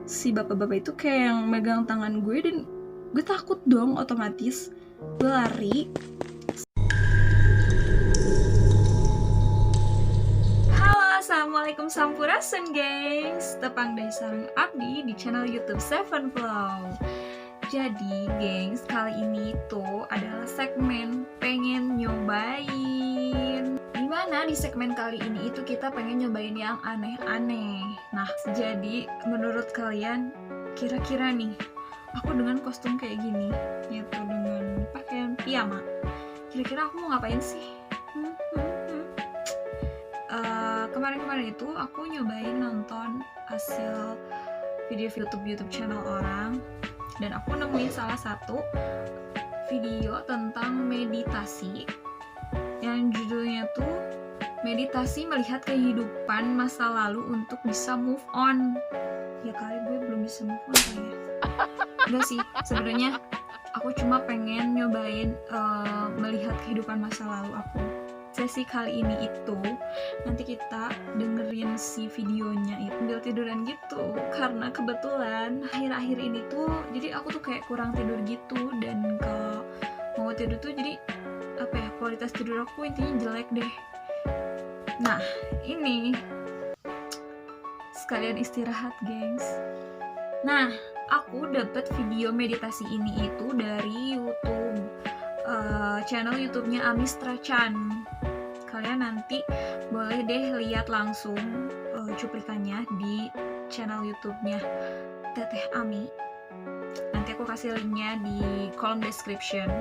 si bapak-bapak itu kayak yang megang tangan gue, dan gue takut dong, otomatis gue lari. Halo, assalamualaikum sampurasun gengs, tepang dari sarang abdi di channel YouTube Seven Flow. Jadi gengs, kali ini tuh adalah segmen pengen nyobain. Dimana di segmen kali ini itu kita pengen nyobain yang aneh-aneh. Nah, jadi menurut kalian kira-kira nih, aku dengan kostum kayak gini, yaitu dengan pakaian piyama, kira-kira aku mau ngapain sih? Kemarin-kemarin itu aku nyobain nonton hasil video YouTube channel orang, dan aku nemuin salah satu video tentang meditasi yang judulnya tuh meditasi melihat kehidupan masa lalu untuk bisa move on. Ya kali gue belum bisa move on kayaknya. Enggak sih, sebenarnya aku cuma pengen nyobain melihat kehidupan masa lalu aku. Sesi kali ini itu nanti kita dengerin si videonya itu sambil tiduran gitu, karena kebetulan akhir-akhir ini tuh jadi aku tuh kayak kurang tidur gitu, dan kalau mau tidur tuh jadi apa ya, kualitas tidur aku intinya jelek deh. Nah ini sekalian istirahat gengs. Nah aku dapet video meditasi ini itu dari YouTube, channel YouTube-nya Amistra Chan. Kalian nanti boleh deh lihat langsung cuplikannya di channel YouTube-nya Teteh Ami. Nanti aku kasih linknya di kolom description.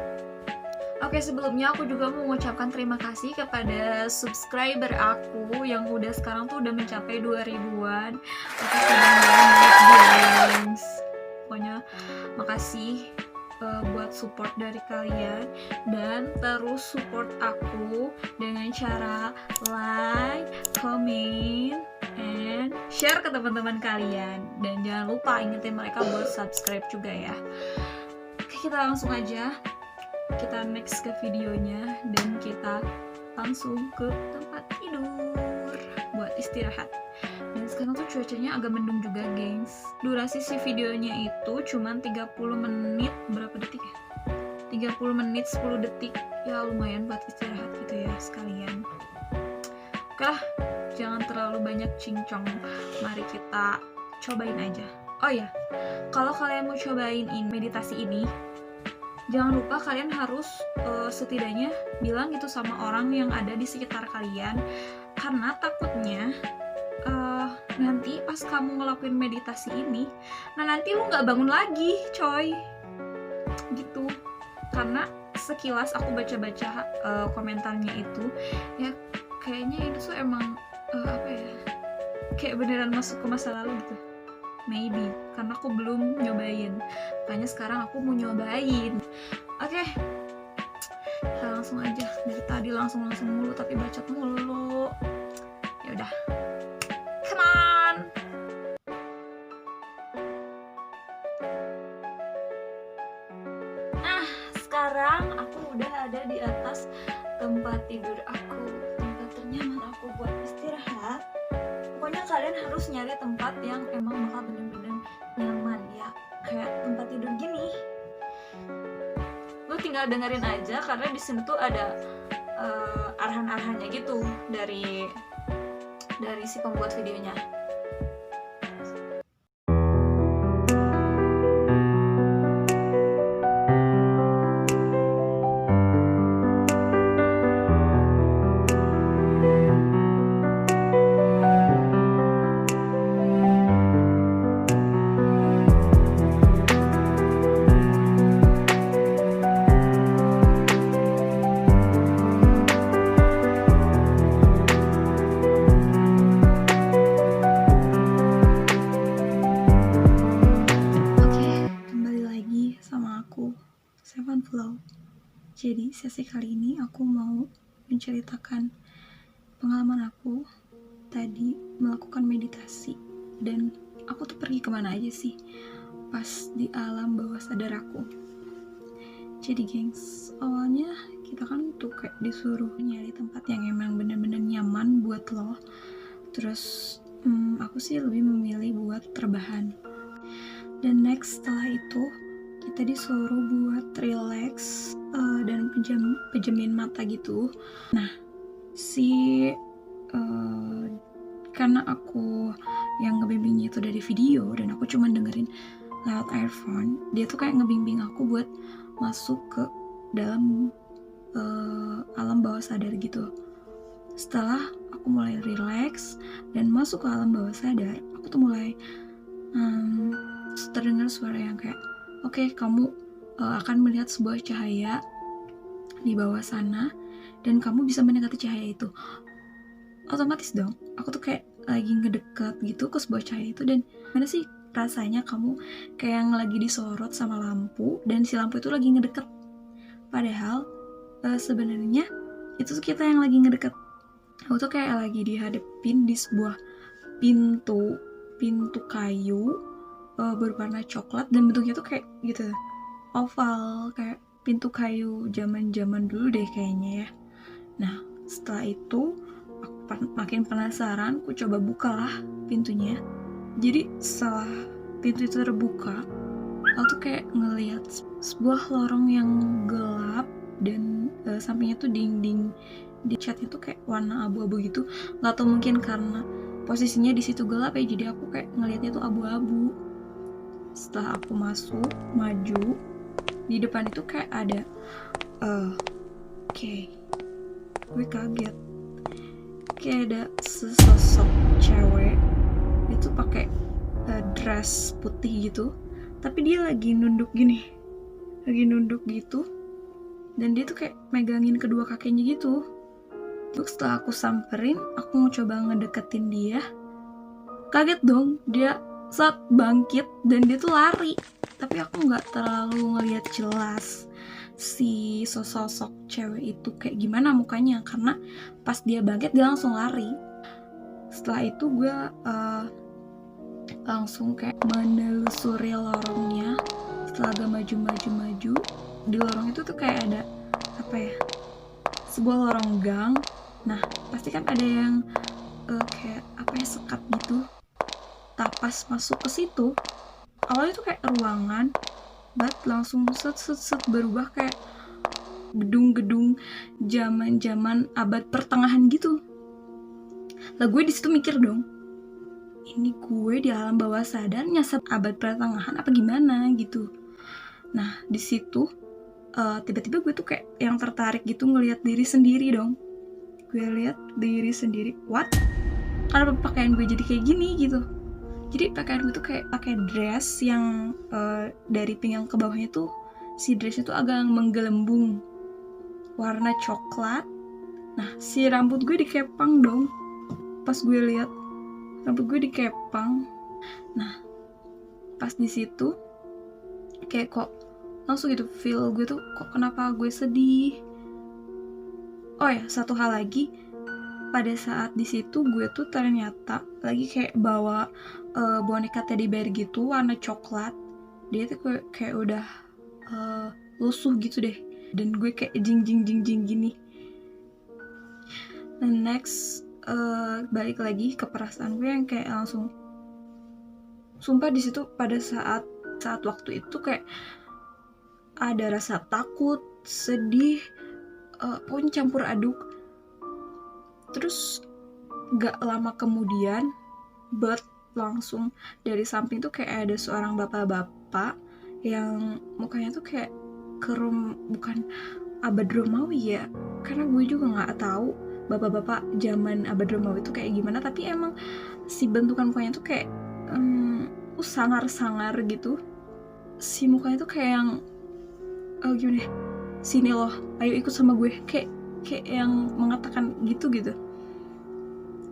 Oke, sebelumnya aku juga mau mengucapkan terima kasih kepada subscriber aku yang udah sekarang tuh udah mencapai 2000-an. Pokoknya makasih buat support dari kalian, dan terus support aku dengan cara like, comment, and share ke teman-teman kalian, dan jangan lupa ingetin mereka buat subscribe juga ya. Oke, kita langsung aja, kita next ke videonya, dan kita langsung ke tempat tidur buat istirahat. Dan sekarang tuh cuacanya agak mendung juga gengs. Durasi si videonya itu cuman 30 menit, berapa detik ya? 30 menit 10 detik. Ya lumayan buat istirahat gitu ya sekalian. Oke lah, jangan terlalu banyak cincong. Mari kita cobain aja. Oh ya, kalau kalian mau cobain meditasi ini, jangan lupa kalian harus setidaknya bilang gitu sama orang yang ada di sekitar kalian, karena takutnya nanti pas kamu ngelakuin meditasi ini, nah nanti lu nggak bangun lagi coy gitu. Karena sekilas aku baca-baca komentarnya itu ya, kayaknya itu tuh emang apa ya, kayak beneran masuk ke masa lalu gitu. Maybe karena aku belum nyobain, makanya sekarang aku mau nyobain. Oke, kita langsung aja. Dari tadi langsung mulu tapi bacot mulu. Ya udah, come on. Nah sekarang aku udah ada di atas tempat tidur aku, tempat ternyaman aku buat istirahat. Pokoknya kalian harus nyari tempat yang emang bakal bener-bener nyaman ya, kayak tempat tidur gini. Lu tinggal dengerin aja, karena di sini tuh ada arahan-arahannya gitu dari si pembuat videonya. Seven Flow. Jadi sesi kali ini aku mau menceritakan pengalaman aku tadi melakukan meditasi, dan aku tuh pergi kemana aja sih pas di alam bawah sadar aku. Jadi gengs, awalnya kita kan tuh kayak disuruh nyari tempat yang emang bener-bener nyaman buat lo. Terus aku sih lebih memilih buat rebahan. Dan next setelah itu kita disuruh buat relax dan pejamin mata gitu. Nah karena aku yang ngebimbingnya itu dari video dan aku cuma dengerin lewat earphone, dia tuh kayak ngebimbing aku buat masuk ke dalam alam bawah sadar gitu. Setelah aku mulai relax dan masuk ke alam bawah sadar, aku tuh mulai terdengar suara yang kayak, oke, kamu akan melihat sebuah cahaya di bawah sana dan kamu bisa mendekati cahaya itu. Otomatis dong, aku tuh kayak lagi ngedekat gitu ke sebuah cahaya itu, dan mana sih rasanya kamu kayak yang lagi disorot sama lampu dan si lampu itu lagi ngedeket. Padahal sebenarnya itu tuh kita yang lagi ngedeket. Aku tuh kayak lagi dihadapin di sebuah pintu kayu berwarna coklat dan bentuknya tuh kayak gitu, oval, kayak pintu kayu zaman dulu deh kayaknya ya. Nah setelah itu aku makin penasaran, aku coba bukalah pintunya. Jadi setelah pintu itu terbuka, aku tuh kayak ngelihat sebuah lorong yang gelap dan sampingnya tuh dinding di catnya tuh kayak warna abu-abu gitu. Nggak tahu mungkin karena posisinya di situ gelap ya, jadi aku kayak ngelihatnya tuh abu-abu. Setelah aku masuk, maju, di depan itu kayak ada gue kaget, kayak ada sesosok cewek itu pakai dress putih gitu, tapi dia lagi nunduk gitu, dan dia tuh kayak megangin kedua kakinya gitu. Terus setelah aku samperin, aku mau coba ngedeketin dia, kaget dong, dia saat bangkit dan dia tuh lari, tapi aku nggak terlalu ngelihat jelas si sosok cewek itu kayak gimana mukanya, karena pas dia bangkit dia langsung lari. Setelah itu gue langsung kayak menelusuri lorongnya. Setelah agak maju, di lorong itu tuh kayak ada sebuah lorong gang. Nah pasti kan ada yang kayak sekat gitu. Pas masuk ke situ, awalnya tuh kayak ruangan, langsung set berubah kayak gedung-gedung zaman abad pertengahan gitu. Lah gue di situ mikir dong, ini gue di alam bawah sadar nyasar abad pertengahan apa gimana gitu. Nah di situ tiba-tiba gue tuh kayak yang tertarik gitu ngelihat diri sendiri dong. Gue lihat diri sendiri, what? Kenapa pakaian gue jadi kayak gini gitu? Jadi pakaian gue tuh kayak pakai dress yang dari pinggang ke bawahnya tuh si dressnya tuh agak menggelembung, warna coklat. Nah si rambut gue dikepang dong. Pas gue lihat rambut gue dikepang, nah pas di situ kayak kok langsung gitu feel gue tuh kok kenapa gue sedih. Oh ya, satu hal lagi, pada saat di situ gue tuh ternyata lagi kayak bawa boneka teddy bear gitu warna coklat. Dia tuh kayak udah lusuh gitu deh, dan gue kayak jing gini. Dan next balik lagi ke perasaan gue yang kayak langsung, sumpah di situ pada saat waktu itu kayak ada rasa takut, sedih, pokoknya campur aduk. Terus gak lama kemudian langsung dari samping tuh kayak ada seorang bapak-bapak yang mukanya tuh kayak bukan abad Romawi ya, karena gue juga gak tahu bapak-bapak zaman abad Romawi itu kayak gimana, tapi emang si bentukan mukanya tuh kayak sangar-sangar gitu. Si mukanya tuh kayak yang gimana, sini loh, ayo ikut sama gue, kayak yang mengatakan gitu.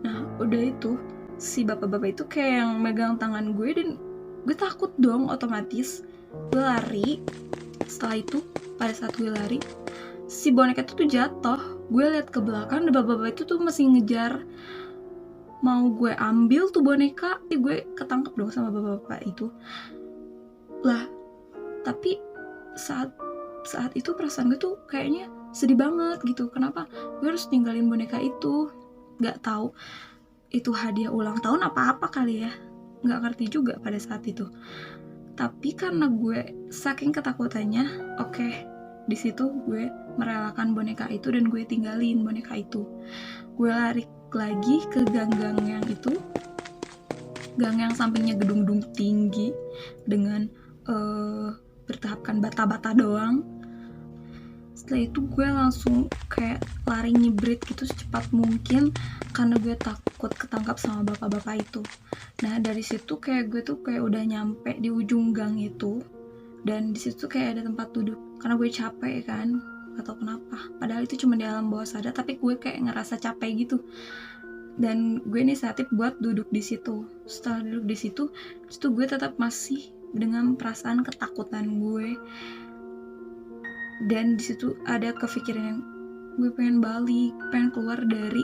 Nah udah itu si bapak-bapak itu kayak yang megang tangan gue, dan gue takut dong, otomatis gue lari. Setelah itu pada saat gue lari, si boneka itu tuh jatuh. Gue lihat ke belakang, dan bapak-bapak itu tuh masih ngejar, mau gue ambil tuh boneka. Gue ketangkep dong sama bapak-bapak itu lah. Tapi saat itu perasaan gue tuh kayaknya sedih banget gitu. Kenapa gue harus tinggalin boneka itu? Gak tahu itu hadiah ulang tahun apa kali ya, gak ngerti juga pada saat itu. Tapi karena gue saking ketakutannya, oke, di situ gue merelakan boneka itu dan gue tinggalin boneka itu. Gue lari lagi ke gang-gang yang itu, gang yang sampingnya gedung-gedung tinggi dengan bertahapkan bata-bata doang. Setelah itu gue langsung kayak lari nyibrit gitu secepat mungkin karena gue takut ketangkap sama bapak-bapak itu. Nah dari situ kayak gue tuh kayak udah nyampe di ujung gang itu, dan di situ kayak ada tempat duduk karena gue capek kan, atau kenapa. Padahal itu cuma di alam bawah sadar, tapi gue kayak ngerasa capek gitu. Dan gue inisiatif buat duduk di situ. Setelah duduk di situ gue tetap masih dengan perasaan ketakutan gue. Dan di situ ada kepikiran yang gue pengen balik, pengen keluar dari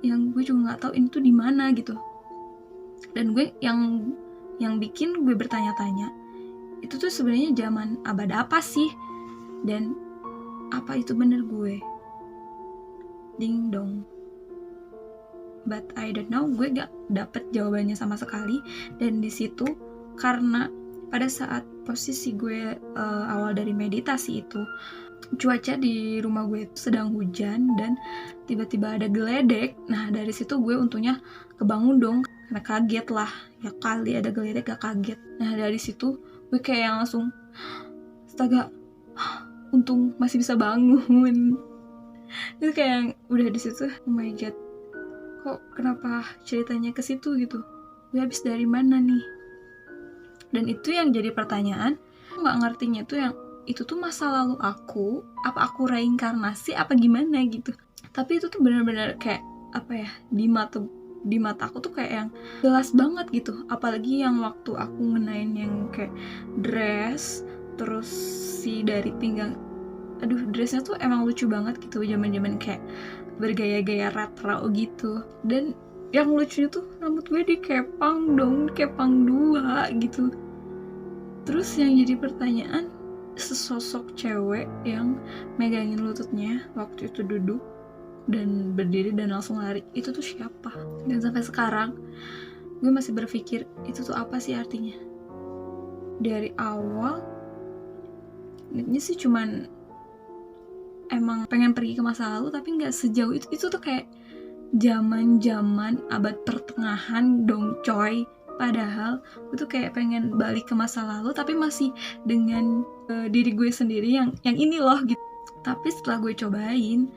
yang gue juga nggak tahu ini tuh di mana gitu. Dan gue yang bikin gue bertanya-tanya, itu tuh sebenarnya zaman abad apa sih? Dan apa itu bener gue? Ding dong. But I don't know, gue gak dapet jawabannya sama sekali. Dan di situ karena pada saat posisi gue awal dari meditasi itu, cuaca di rumah gue sedang hujan dan tiba-tiba ada geledek. Nah dari situ gue untungnya kebangun dong, karena kaget lah, ya kali ada geledek gak kaget. Nah dari situ gue kayak langsung astaga, untung masih bisa bangun. Itu kayak udah di situ, oh my god, kok kenapa ceritanya ke situ gitu, gue habis dari mana nih? Dan itu yang jadi pertanyaan, aku nggak ngertinya tuh yang itu tuh masa lalu aku, apa aku reinkarnasi apa gimana gitu. Tapi itu tuh benar-benar kayak apa ya, di mata aku tuh kayak yang jelas banget gitu. Apalagi yang waktu aku ngenain yang kayak dress, terus si dari pinggang, aduh dressnya tuh emang lucu banget gitu, zaman-zaman kayak bergaya-gaya retro gitu. Dan yang lucunya tuh rambut gue dikepang dong, kepang 2 gitu. Terus yang jadi pertanyaan, sesosok cewek yang megangin lututnya waktu itu duduk dan berdiri dan langsung lari, itu tuh siapa? Dan sampai sekarang gue masih berpikir itu tuh apa sih artinya. Dari awal niatnya sih cuman emang pengen pergi ke masa lalu, tapi nggak sejauh itu tuh kayak zaman abad pertengahan dong coy. Padahal gue tuh kayak pengen balik ke masa lalu tapi masih dengan diri gue sendiri yang ini loh gitu. Tapi setelah gue cobain,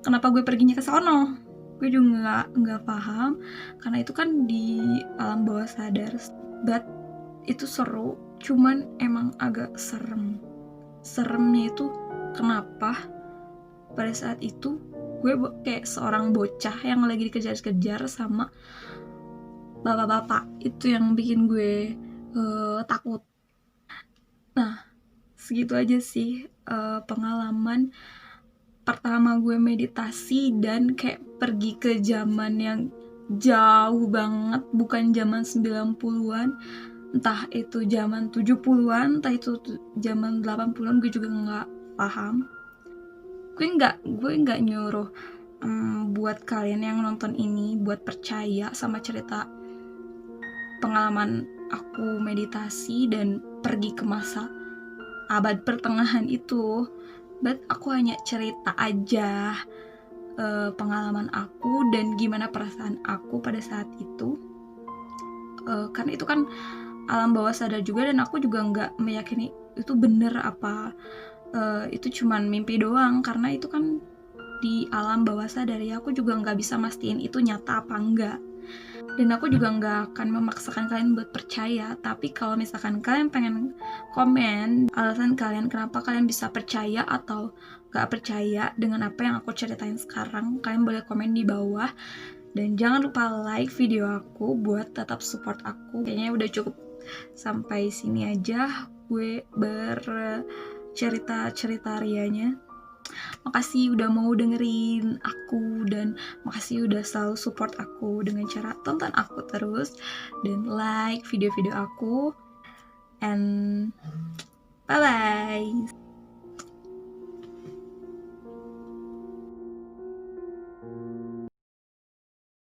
kenapa gue perginya ke sono, gue juga nggak paham, karena itu kan di alam bawah sadar. But itu seru, cuman emang agak seremnya itu kenapa pada saat itu gue kayak seorang bocah yang lagi dikejar-kejar sama bapak-bapak. Itu yang bikin gue takut. Nah segitu aja sih pengalaman pertama gue meditasi dan kayak pergi ke zaman yang jauh banget, bukan zaman 90-an, entah itu zaman 70-an, entah itu zaman 80-an, gue juga nggak paham. Gue nggak nyuruh buat kalian yang nonton ini buat percaya sama cerita pengalaman aku meditasi dan pergi ke masa abad pertengahan itu. But aku hanya cerita aja pengalaman aku dan gimana perasaan aku pada saat itu, karena itu kan alam bawah sadar juga, dan aku juga nggak meyakini itu bener apa itu cuman mimpi doang, karena itu kan di alam bawah sadar ya. Aku juga nggak bisa mastiin itu nyata apa enggak, dan aku juga nggak akan memaksakan kalian buat percaya. Tapi kalau misalkan kalian pengen komen alasan kalian kenapa kalian bisa percaya atau nggak percaya dengan apa yang aku ceritain sekarang, kalian boleh komen di bawah. Dan jangan lupa like video aku buat tetap support aku. Kayaknya udah cukup sampai sini aja gue cerita rianya. Makasih udah mau dengerin aku, dan makasih udah selalu support aku dengan cara tonton aku terus dan like video-video aku. And bye bye.